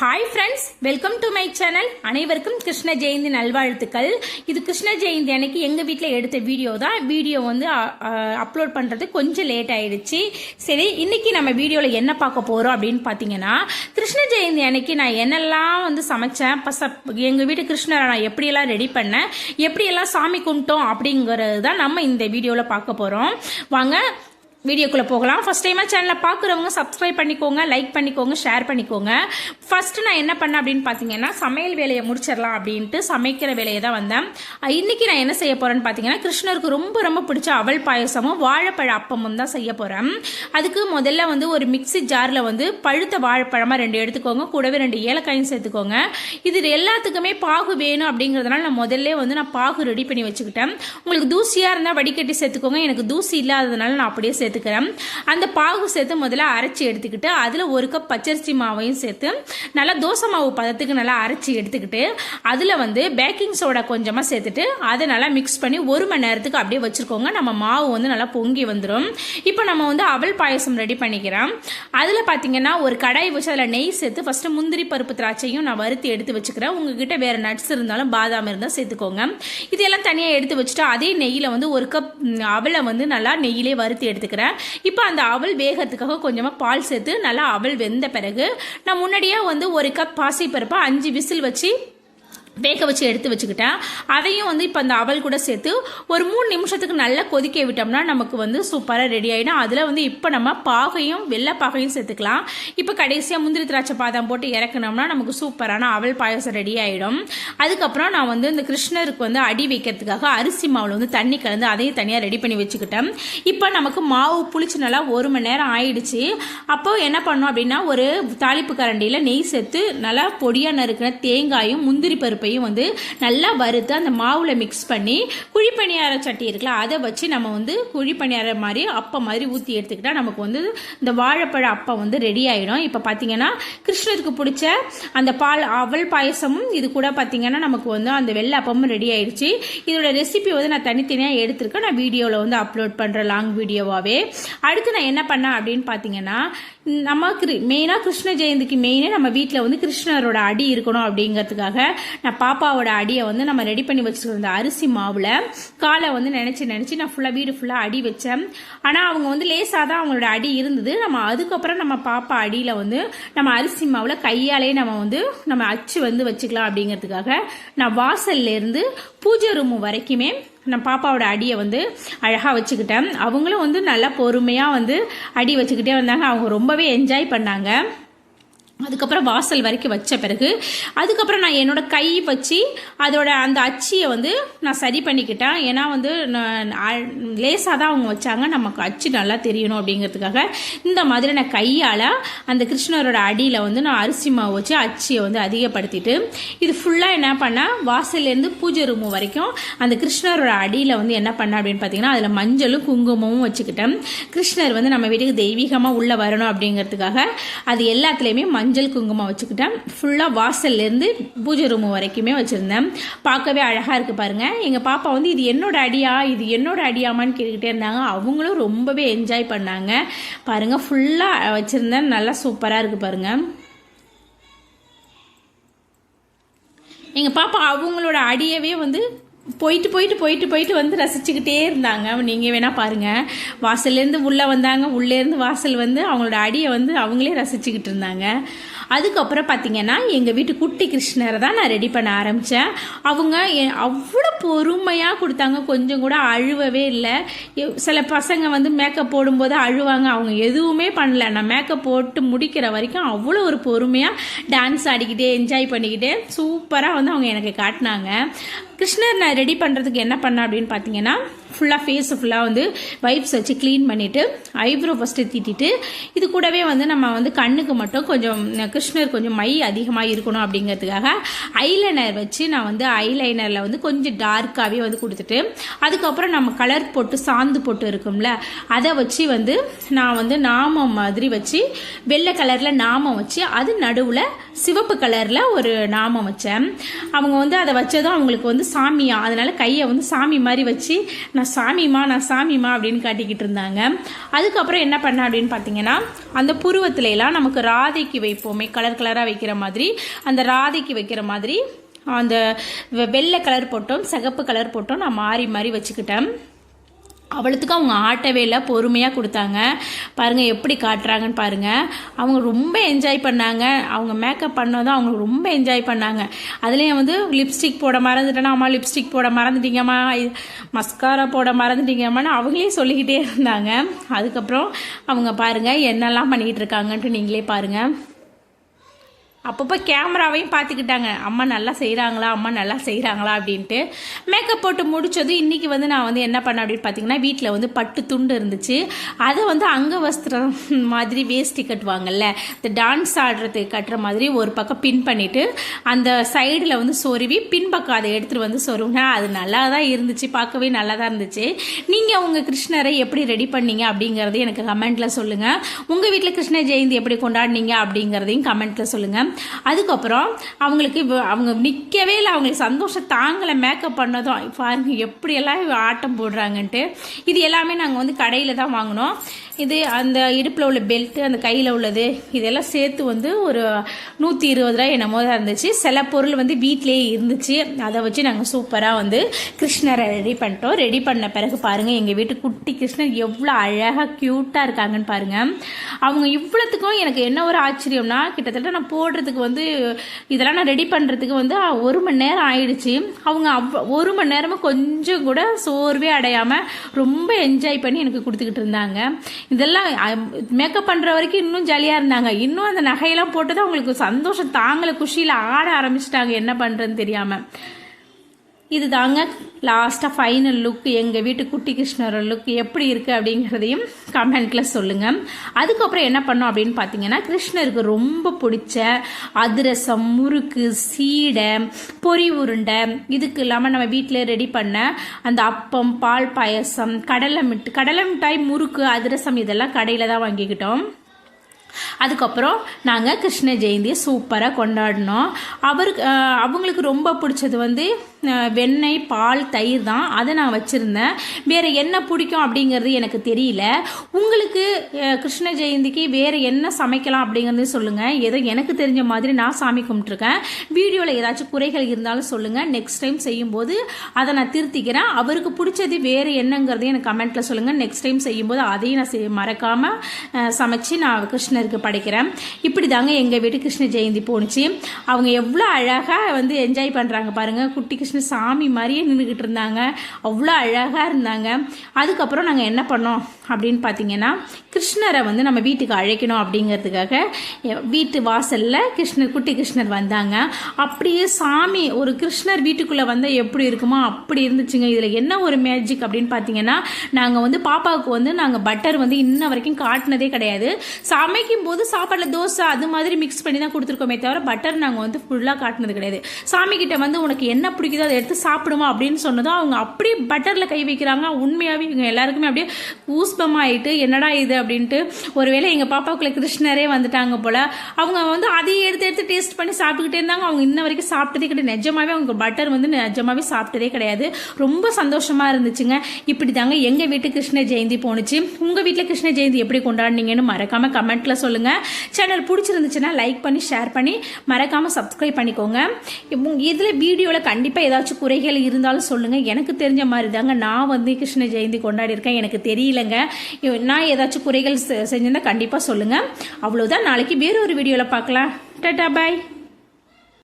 Hi friends, welcome to my channel. அனைவருக்கும் கிருஷ்ண ஜெயந்தி நல்வாழ்த்துக்கள். இது கிருஷ்ண ஜெயந்தி அன்னைக்கு எங்கள் வீட்டில் எடுத்த வீடியோ தான். வீடியோ வந்து அப்லோட் பண்ணுறது கொஞ்சம் லேட் ஆயிடுச்சு. சரி, இன்னைக்கு நம்ம வீடியோவில் என்ன பார்க்க போகிறோம் அப்படின்னு பார்த்தீங்கன்னா, கிருஷ்ண ஜெயந்தி அன்னைக்கு நான் என்னெல்லாம் வந்து சமைச்சேன், எங்கள் வீட்டு கிருஷ்ணரை நான் எப்படியெல்லாம் ரெடி பண்ணேன், எப்படியெல்லாம் சாமி கும்பிட்டோம் அப்படிங்கிறது தான் நம்ம இந்த வீடியோவில் பார்க்க போகிறோம். வாங்க வீடியோக்குள்ளே போகலாம். ஃபர்ஸ்ட் டைமாக சேனலை பார்க்குறவங்க சப்ஸ்கிரைப் பண்ணிக்கோங்க, லைக் பண்ணிக்கோங்க, ஷேர் பண்ணிக்கோங்க. ஃபர்ஸ்ட்டு நான் என்ன பண்ணேன் அப்படின்னு பார்த்தீங்கன்னா, சமையல் வேலையை முடிச்சிடலாம் அப்படின்ட்டு சமைக்கிற வேலையை தான் வந்தேன். இன்றைக்கி நான் என்ன செய்ய போகிறேன்னு பார்த்தீங்கன்னா, கிருஷ்ணருக்கு ரொம்ப ரொம்ப பிடிச்ச அவல் பாயசமும் வாழைப்பழ அப்பமும் தான் செய்ய போகிறேன். அதுக்கு முதல்ல வந்து ஒரு மிக்சி ஜாரில் வந்து பழுத்த வாழைப்பழமாக 2 எடுத்துக்கோங்க, கூடவே 2 ஏலக்காயும் சேர்த்துக்கோங்க. இது எல்லாத்துக்குமே பாகு வேணும் அப்படிங்கிறதுனால நான் முதல்ல வந்து நான் பாகு ரெடி பண்ணி வச்சுக்கிட்டேன். உங்களுக்கு தூசியாக இருந்தால் வடிகட்டி சேர்த்துக்கோங்க. எனக்கு தூசி இல்லாததுனால நான் அப்படியே சேர்த்துக்கிறேன். அந்த பாகு சேர்த்து முதல்ல அரைச்சி எடுத்துக்கிட்டு அதில் 1 கப் பச்சரிசி மாவையும் சேர்த்து நல்லா தோசை மாவு பதத்துக்கு நல்லா அரைச்சி எடுத்துக்கிட்டு அதில் வந்து பேக்கிங் சோடா கொஞ்சமாக சேர்த்துட்டு அதை நல்லா மிக்ஸ் பண்ணி 1 மணி நேரத்துக்கு அப்படியே வச்சுருக்கோங்க. நம்ம மாவு வந்து நல்லா பொங்கி வந்துடும். இப்போ நம்ம வந்து அவல் பாயசம் ரெடி பண்ணிக்கிறோம். அதில் பார்த்தீங்கன்னா ஒரு கடாய் வச்சு அதில் நெய் சேர்த்து ஃபஸ்ட்டு முந்திரி பருப்பு திராட்சையும் நான் வறுத்து எடுத்து வச்சுக்கிறேன். உங்ககிட்ட வேறு நட்ஸ் இருந்தாலும் பாதாம் இருந்தால் சேர்த்துக்கோங்க. இதெல்லாம் தனியாக எடுத்து வச்சுட்டு அதே நெய்யில் வந்து 1 கப் அவலை வந்து நல்லா நெய்யிலே வறுத்து எடுத்துக்கிறேன். இப்போ அந்த அவல் வேகிறதுக்காக கொஞ்சமாக பால் சேர்த்து நல்லா அவல் வெந்த பிறகு நான் முன்னாடியே வந்து 1 கப் பாசிப்பருப்பை 5 விசில் வச்சு வேக வச்சு எடுத்து வச்சுக்கிட்டேன். அதையும் வந்து இப்போ அந்த அவல் கூட சேர்த்து ஒரு 3 நிமிஷத்துக்கு நல்லா கொதிக்க விட்டோம்னா நமக்கு வந்து சூப்பராக ரெடி ஆகிடும். அதில் வந்து இப்போ நம்ம பாகையும் வெள்ளை பாகையும் சேர்த்துக்கலாம். இப்போ கடைசியாக முந்திரி திராட்சை பாதாம் போட்டு இறக்கணும்னா நமக்கு சூப்பரான அவல் பாயசம் ரெடி ஆகிடும். அதுக்கப்புறம் நான் வந்து இந்த கிருஷ்ணருக்கு வந்து அடி வைக்கிறதுக்காக அரிசி மாவில் வந்து தண்ணி கலந்து அதையும் தனியாக ரெடி பண்ணி வச்சுக்கிட்டேன். இப்போ நமக்கு மாவு புளிச்சு நல்லா 1 மணி நேரம் ஆயிடுச்சு. அப்போ என்ன பண்ணோம் அப்படின்னா, ஒரு தாளிப்பு கரண்டியில் நெய் சேர்த்து நல்லா பொடியாக நறுக்கின தேங்காயும் முந்திரி பருப்பு வந்து நல்லா வறுத்து அந்த மாவுல மிக்ஸ் பண்ணி குழிப்பணியார சட்டி இருக்குல்ல அதை வச்சு நம்ம வந்து குழிப்பணியார மாதிரி அப்பம் மாதிரி ஊற்றி எடுத்துக்கிட்டா நமக்கு வந்து இந்த வாழைப்பழ அப்பம் வந்து ரெடி ஆகிடும். இப்போ பார்த்தீங்கன்னா கிருஷ்ணருக்கு பிடிச்ச அந்த அவல் பாயசமும் இது கூட பார்த்தீங்கன்னா நமக்கு வந்து அந்த வெள்ளை அப்பமும் ரெடி ஆயிடுச்சு. இதோட ரெசிபி வந்து நான் தனித்தனியாக எடுத்திருக்கேன். நான் வீடியோவில் வந்து அப்லோட் பண்ணுறேன், லாங் வீடியோவாகவே. அடுத்து நான் என்ன பண்ணேன் அப்படின்னு பார்த்தீங்கன்னா, நமக்கு மெயினாக கிருஷ்ண ஜெயந்திக்கு மெயினே நம்ம வீட்டில் வந்து கிருஷ்ணரோட அடி இருக்கணும் அப்படிங்கிறதுக்காக நான் பாப்பாவோட அடியை வந்து நம்ம ரெடி பண்ணி வச்சுருந்த அரிசி மாவில் காலை வந்து நினச்சி நான் ஃபுல்லாக வீடு ஃபுல்லாக அடி வச்சேன். ஆனால் அவங்க வந்து லேசாக தான் அவங்களோட அடி இருந்தது. நம்ம அதுக்கப்புறம் நம்ம பாப்பா அடியில் வந்து நம்ம அரிசி மாவில் கையாலே நம்ம அச்சு வந்து வச்சுக்கலாம் அப்படிங்கிறதுக்காக நான் வாசல்லேருந்து பூஜை ரூம் வரைக்குமே நான் பாப்பாவோட அடியை வந்து அழகாக வச்சுக்கிட்டேன். அவங்களும் வந்து நல்லா பொறுமையாக வந்து அடி வச்சுக்கிட்டே வந்தாங்க. அவங்க ரொம்பவே என்ஜாய் பண்ணாங்க. அதுக்கப்புறம் வாசல் வரைக்கும் வச்ச பிறகு அதுக்கப்புறம் நான் என்னோட கை வச்சு அதோட அந்த அச்சியை வந்து நான் சரி பண்ணிக்கிட்டேன். ஏன்னா வந்து லேசாக தான் அவங்க வச்சாங்க, நமக்கு அச்சு நல்லா தெரியணும் அப்படிங்கிறதுக்காக இந்த மாதிரி நான் கையால் அந்த கிருஷ்ணரோட அடியில் வந்து நான் அரிசி மாவு வச்சு அச்சியை வந்து அதிகப்படுத்திட்டு இது ஃபுல்லாக என்ன பண்ணேன், வாசல்லேருந்து பூஜை ரூம் வரைக்கும் அந்த கிருஷ்ணரோட அடியில் வந்து என்ன பண்ணேன் அப்படின்னு பார்த்தீங்கன்னா, அதில் மஞ்சளும் குங்குமமும் வச்சுக்கிட்டேன். கிருஷ்ணர் வந்து நம்ம வீட்டுக்கு தெய்வீகமாக உள்ளே வரணும் அப்படிங்கிறதுக்காக அது எல்லாத்துலேயுமே மஞ்சள் குங்குமம் வச்சுக்கிட்டேன். ஃபுல்லாக வாசல்லேருந்து பூஜை ரூம் வரைக்குமே வச்சுருந்தேன். பார்க்கவே அழகாக இருக்குது பாருங்கள். எங்கள் பாப்பா வந்து இது என்னோட அடியாமான்னு கேட்டுக்கிட்டே இருந்தாங்க. அவங்களும் ரொம்பவே என்ஜாய் பண்ணாங்க. பாருங்கள், ஃபுல்லாக வச்சுருந்தேன். நல்லா சூப்பராக இருக்குது பாருங்கள். எங்கள் பாப்பா அவங்களோட அடியவே வந்து போயிட்டு வந்து ரசிச்சுக்கிட்டே இருந்தாங்க. நீங்கள் வேணால் பாருங்கள், வாசல்லேருந்து உள்ளே வந்தாங்க, உள்ளேருந்து வாசல் வந்து அவங்களோட அடியை வந்து அவங்களே ரசிச்சுக்கிட்டு இருந்தாங்க. அதுக்கப்புறம் பார்த்தீங்கன்னா எங்கள் வீட்டு குட்டி கிருஷ்ணரை தான் நான் ரெடி பண்ண ஆரம்பித்தேன். அவங்க அவ்வளோ பொறுமையாக கொடுத்தாங்க, கொஞ்சம் கூட அழுவவே இல்லை. சில பசங்க வந்து மேக்கப் போடும்போது அழுவாங்க, அவங்க எதுவுமே பண்ணல. நான் மேக்கப் போட்டு முடிக்கிற வரைக்கும் அவ்வளோ ஒரு பொறுமையாக டான்ஸ் ஆடிக்கிட்டே என்ஜாய் பண்ணிக்கிட்டே சூப்பராக வந்து அவங்க எனக்கு காட்டினாங்க. கிருஷ்ணர் நான் ரெடி பண்ணுறதுக்கு என்ன பண்ணேன் அப்படின்னு பார்த்தீங்கன்னா, ஃபேஸு ஃபுல்லாக வந்து வைப்ஸ் வச்சு க்ளீன் பண்ணிவிட்டு ஐப்ரோ ஃபஸ்ட்டு தீட்டிட்டு இது கூடவே வந்து நம்ம வந்து கண்ணுக்கு மட்டும் கொஞ்சம் கிருஷ்ணர் கொஞ்சம் மை அதிகமாக இருக்கணும் அப்படிங்கிறதுக்காக ஐலைனர் வச்சு நான் வந்து ஐலைனரில் வந்து கொஞ்சம் டார்க்காகவே வந்து கொடுத்துட்டு அதுக்கப்புறம் நம்ம கலர் போட்டு சாந்து போட்டு இருக்கும்ல அதை வச்சு வந்து நான் வந்து நாமம் மாதிரி வச்சு வெள்ளை கலரில் நாமம் வச்சு அது நடுவில் சிவப்பு கலரில் ஒரு நாமம் வச்சேன். அவங்க வந்து அதை வச்சதும் அவங்களுக்கு வந்து சாமியா, அதனால கையை வந்து சாமி மாதிரி வச்சு நான் நான் சாமிமா அப்படின்னு காட்டிக்கிட்டு இருந்தாங்க. அதுக்கப்புறம் என்ன பண்ண அப்படின்னு பார்த்தீங்கன்னா, அந்த புருவத்துல எல்லாம் நமக்கு ராதைக்கு வைப்போமே, கலர் கலராக வைக்கிற மாதிரி, அந்த ராதைக்கு வைக்கிற மாதிரி அந்த வெள்ளை கலர் போட்டோம், சிகப்பு கலர் போட்டோம், நான் மாறி மாறி வச்சுக்கிட்டேன். அவளுக்கு அவங்க ஆட்டவே இல்லை, பொறுமையாக கொடுத்தாங்க. பாருங்கள் எப்படி காட்டுறாங்கன்னு பாருங்கள். அவங்க ரொம்ப என்ஜாய் பண்ணாங்க. அவங்க மேக்கப் பண்ணதும் அவங்க ரொம்ப என்ஜாய் பண்ணாங்க. அதுலேயும் வந்து லிப்ஸ்டிக் போட மறந்துட்டேன்னா, அம்மா லிப்ஸ்டிக் போட மறந்துட்டீங்கம்மா, மஸ்காரா போட மறந்துட்டீங்கம்மான்னு அவங்களே சொல்லிக்கிட்டே இருந்தாங்க. அதுக்கப்புறம் அவங்க பாருங்கள் என்னெல்லாம் பண்ணிக்கிட்டு இருக்காங்கன்ட்டு நீங்களே பாருங்கள். அப்பப்போ கேமராவையும் பார்த்துக்கிட்டாங்க, அம்மா நல்லா செய்கிறாங்களா அப்படின்ட்டு. மேக்கப் போட்டு முடித்தது இன்றைக்கி வந்து நான் வந்து என்ன பண்ணேன் அப்படின்னு பார்த்தீங்கன்னா, வீட்டில் வந்து பட்டு துண்டு இருந்துச்சு. அதை வந்து அங்க வஸ்திரம் மாதிரி வேஷ்டி கட்டுவாங்கல்ல, இந்த டான்ஸ் ஆடுறதுக்கு கட்டுற மாதிரி ஒரு பக்கம் பின் பண்ணிவிட்டு அந்த சைடில் வந்து சொருவி பின்பக்கம் அதை எடுத்துகிட்டு வந்து சொருவினா அது நல்லா தான் இருந்துச்சு, பார்க்கவே நல்லா தான் இருந்துச்சு. நீங்கள் உங்கள் கிருஷ்ணரை எப்படி ரெடி பண்ணீங்க அப்படிங்கிறது எனக்கு கமெண்ட்டில் சொல்லுங்கள். உங்கள் வீட்டில் கிருஷ்ண ஜெயந்தி எப்படி கொண்டாடினீங்க அப்படிங்கிறதையும் கமெண்ட்டில் சொல்லுங்கள். அதுக்கப்புறம் அவங்களுக்கு அவங்க நிற்கவே இல்லை, அவங்களுக்கு சந்தோஷம் தாங்கலை. மேக்கப் பண்ணதும் பாருங்க எப்படியெல்லாம் ஆட்டம் போடுறாங்கன்ட்டு. இது எல்லாமே நாங்கள் வந்து கடையில் தான் வாங்கினோம். இது அந்த இடுப்பில் உள்ள பெல்ட்டு, அந்த கையில் உள்ளது, இதெல்லாம் சேர்த்து வந்து ஒரு 120 ரூபாய் என்னமோ தான் இருந்துச்சு. சில பொருள் வந்து வீட்டிலேயே இருந்துச்சு, அதை வச்சு நாங்கள் சூப்பராக வந்து கிருஷ்ணரை ரெடி பண்ணிட்டோம். ரெடி பண்ண பிறகு பாருங்கள் எங்கள் வீட்டு குட்டி கிருஷ்ணர் எவ்வளோ அழகாக க்யூட்டாக இருக்காங்கன்னு பாருங்கள். அவங்க இவ்வளோத்துக்கும் எனக்கு என்ன ஒரு ஆச்சரியம்னா, கிட்டத்தட்ட நான் போடுறதுக்கு வந்து இதெல்லாம் நான் ரெடி பண்ணுறதுக்கு வந்து 1 மணி நேரம் ஆயிடுச்சு. அவங்க 1 மணி நேரமும் கொஞ்சம் கூட சோர்வே அடையாமல் ரொம்ப என்ஜாய் பண்ணி எனக்கு கொடுத்துக்கிட்டு இருந்தாங்க. இதெல்லாம் மேக்கப் பண்ணுற வரைக்கும் இன்னும் ஜாலியாக இருந்தாங்க. இன்னும் அந்த நகையெல்லாம் போட்டது அவங்களுக்கு சந்தோஷம் தாங்கலை, குஷியில் ஆட ஆரம்பிச்சிட்டாங்க என்ன பண்ணுறதுன்னு தெரியாமல். இது தாங்க லாஸ்ட்டாக ஃபைனல் லுக். எங்கள் வீட்டு குட்டி கிருஷ்ணரோட லுக் எப்படி இருக்குது அப்படிங்கிறதையும் கமெண்ட்டில் சொல்லுங்கள். அதுக்கப்புறம் என்ன பண்ணோம் அப்படின்னு பார்த்தீங்கன்னா, கிருஷ்ணருக்கு ரொம்ப பிடிச்ச அதிரசம், முறுக்கு, சீடை, பொரி உருண்டை, இதுக்கு இல்லாமல் நம்ம வீட்டில் ரெடி பண்ண அந்த அப்பம், பால் பாயசம், கடலை மிட்டாய், முறுக்கு, அதிரசம் இதெல்லாம் கடையில் தான் வாங்கிக்கிட்டோம். அதுக்கப்புறம் நாங்கள் கிருஷ்ண ஜெயந்தியை சூப்பராக கொண்டாடினோம். அவங்களுக்கு ரொம்ப பிடிச்சது வந்து வெண்ணெய், பால், தயிர் தான். அதை நான் வச்சுருந்தேன். வேறு என்ன பிடிக்கும் அப்படிங்கிறது எனக்கு தெரியல. உங்களுக்கு கிருஷ்ண ஜெயந்திக்கு வேறு என்ன சமைக்கலாம் அப்படிங்கிறது சொல்லுங்கள். ஏதோ எனக்கு தெரிஞ்ச மாதிரி நான் சாமி கும்பிட்ருக்கேன். வீடியோவில் ஏதாச்சும் குறைகள் இருந்தாலும் சொல்லுங்கள். நெக்ஸ்ட் டைம் செய்யும்போது அதை நான் திருத்திக்கிறேன். அவருக்கு பிடிச்சது வேறு என்னங்கிறதையும் எனக்கு கமெண்ட்டில் சொல்லுங்கள். நெக்ஸ்ட் டைம் செய்யும்போது அதையும் நான் மறக்காமல் சமைச்சு நான் கிருஷ்ணருக்கு படைக்கிறேன். இப்படி தாங்க எங்கள் வீட்டு கிருஷ்ண ஜெயந்தி போணுச்சு. அவங்க எவ்வளோ அழகாக வந்து என்ஜாய் பண்ணுறாங்க பாருங்கள். குட்டி கிருஷ்ண சாமி மாதிரியே நின்றுக்கிட்டு இருந்தாங்க, அவ்வளோ அழகாக இருந்தாங்க. அதுக்கப்புறம் நாங்கள் என்ன பண்ணோம் அப்படின்னு பார்த்தீங்கன்னா, கிருஷ்ணரை வந்து நம்ம வீட்டுக்கு அழைக்கணும் அப்படிங்கிறதுக்காக வீட்டு வாசலில் குட்டி கிருஷ்ணர் வந்தாங்க. அப்படியே சாமி ஒரு கிருஷ்ணர் வீட்டுக்குள்ளே வந்தால் எப்படி இருக்குமோ அப்படி இருந்துச்சுங்க. இதில் என்ன ஒரு மேஜிக் அப்படின்னு பார்த்தீங்கன்னா, நாங்கள் வந்து பாப்பாவுக்கு வந்து நாங்கள் பட்டர் வந்து இன்ன வரைக்கும் காட்டினதே கிடையாது. சமைக்கும் போது சாப்பாட்டில் தோசை அது மாதிரி மிக்ஸ் பண்ணி தான் கொடுத்துருக்கோமே தவிர பட்டர் நாங்கள் வந்து ஃபுல்லாக காட்டினது கிடையாது. சாமி கிட்ட வந்து உனக்கு என்ன பிடிக்குதோ அதை எடுத்து சாப்பிடுமா அப்படின்னு சொன்னதும் அவங்க அப்படியே பட்டரில் கை வைக்கிறாங்க. உண்மையாகவே இவங்க எல்லாருக்குமே அப்படியே ஊஸ்பமாயிட்டு என்னடா இது அப்படின்ட்டு. ஒருவேளை எங்கள் பாப்பாவுக்குள்ள கிருஷ்ணரே வந்துட்டாங்க போல். அவங்க வந்து அதையே எடுத்து டேஸ்ட் பண்ணி சாப்பிட்டுக்கிட்டே இருந்தாங்க. அவங்க இன்ன வரைக்கும் சாப்பிட்டதே கிடையாது. நிஜமாவே அவங்க பட்டர் வந்து நிஜமாவே சாப்பிட்டதே கிடையாது. ரொம்ப சந்தோஷமாக இருந்துச்சுங்க. இப்படி தாங்க எங்கள் வீட்டு கிருஷ்ண ஜெயந்தி போணுச்சு. உங்கள் வீட்டில் கிருஷ்ண ஜெயந்தி எப்படி கொண்டாடினீங்கன்னு மறக்காமல் கமெண்ட்டில் சொல்லுங்கள். சேனல் பிடிச்சிருந்துச்சுன்னா லைக் பண்ணி ஷேர் பண்ணி மறக்காமல் சப்ஸ்கிரைப் பண்ணிக்கோங்க. இதில் வீடியோவில் கண்டிப்பாக ஏதாச்சும் குறைகள் இருந்தாலும் சொல்லுங்கள். எனக்கு தெரிஞ்ச மாதிரி தாங்க நான் வந்து கிருஷ்ண ஜெயந்தி கொண்டாடி இருக்கேன். எனக்கு தெரியலங்க, நான் ஏதாச்சும் குறைகள் செஞ்சிருந்தா கண்டிப்பாக சொல்லுங்கள். அவ்வளோதான். நாளைக்கு வேற ஒரு வீடியோவில் பார்க்கலாம். டாடா பாய்.